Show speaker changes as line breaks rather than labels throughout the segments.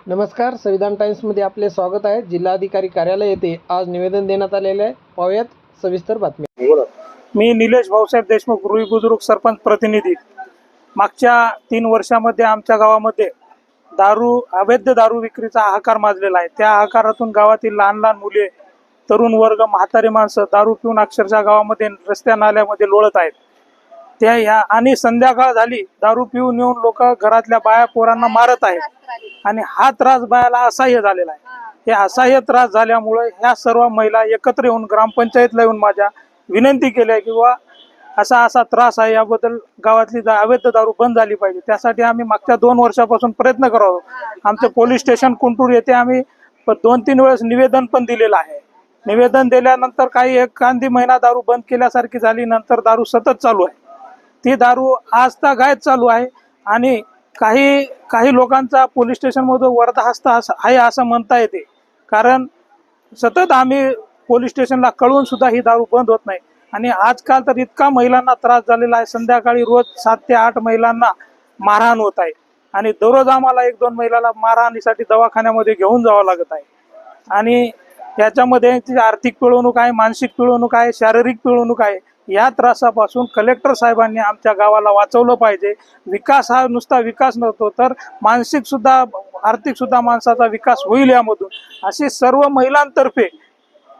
नमस्कार, संविधान टाइम्समध्ये आपले स्वागत आहे। जिल्हाधिकारी कार्यालय येथे आज निवेदन देण्यात आलेले आहे। पाहूयात सविस्तर बातमी।
मी निलेश भाऊसाहेब देशमुख, रुई बुद्रुक सरपंच प्रतिनिधी। मागच्या 3 वर्षामध्ये आमच्या गावामध्ये अवैध दारू विक्रीचा हाहाकार माजलेला आहे। त्या हाहाकारातून गावातील लहान लहान मुले, तरुण वर्ग, म्हातारे माणसं दारू पिऊन अक्षरशः गावामध्ये रस्त्या नाल्यामध्ये लोळत आहेत। आणि संध्याकाळ झाली, दारू पिऊन येऊन लोक घरातल्या बाया पोरांना मारत आहेत आणि हा त्रास बायाला असह्य झालेला आहे। हे असह्य त्रास झाल्यामुळे ह्या सर्व महिला एकत्र येऊन ग्रामपंचायतला येऊन माझ्या विनंती केली की बा असा त्रास आहे, याबद्दल गावातली अवैध दारू बंद झाली पाहिजे। त्यासाठी आम्ही मागच्या 2 वर्षापासून प्रयत्न करत आहोत। आमचे पोलीस स्टेशन कुंटूर येथे आम्ही 2-3 वेळेस निवेदन पण दिलेलं आहे। निवेदन दिल्यानंतर काही एखादी महिना दारू बंद केल्यासारखी झाली, नंतर दारू सतत चालू आहे। ती दारू आज तागायत चालू आहे आणि काही लोकांचा पोलीस स्टेशन मध्ये वरदहस्त आहे असं म्हणता येते, कारण सतत आम्ही पोलीस स्टेशनला कळवून सुद्धा ही दारू बंद होत नाही। आणि आजकाल तर इतका महिलांना त्रास झालेला आहे, संध्याकाळी रोज 7 ते 8 महिलांना मारहाण होत आहे आणि दररोज आम्हाला 1-2 महिलाला मारहाणीसाठी दवाखान्यामध्ये घेऊन जावं लागत आहे। आणि याच्यामध्ये आर्थिक पिळवणूक आहे, मानसिक पिळवणूक आहे, शारीरिक पिळवणूक आहे। या त्रासापासून कलेक्टर साहेबांनी आमच्या गावाला वाचवलं पाहिजे। विकास हा नुसता विकास नसतो, तर मानसिक सुद्धा, आर्थिक सुद्धा माणसाचा विकास होईल यामधून, अशी सर्व महिलांतर्फे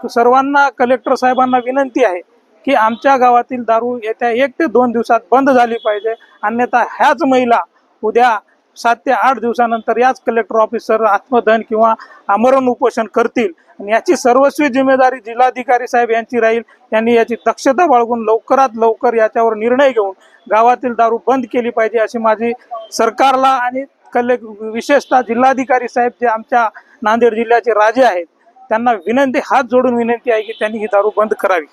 सर्वांना कलेक्टर साहेबांना विनंती आहे की आमच्या गावातील दारू येत्या 1 ते 2 दिवसात बंद झाली पाहिजे। अन्यथा ह्याच महिला उद्या 7 ते 8 दिवसानंतर याच कलेक्टर ऑफिसर आत्मदहन किंवा आमरण उपोषण करतील आणि याची सर्वस्वी जिम्मेदारी जिल्हाधिकारी साहेब यांची राहील। त्यांनी याची दक्षता बाळगून लवकरात लवकर याच्यावर निर्णय घेऊन गावातील दारू बंद केली पाहिजे, अशी माझी सरकारला आणि विशेषतः जिल्हाधिकारी साहेब जे आमच्या नांदेड जिल्ह्याचे राजे आहेत त्यांना विनंती, हात जोडून विनंती आहे की त्यांनी ही दारू बंद करावी।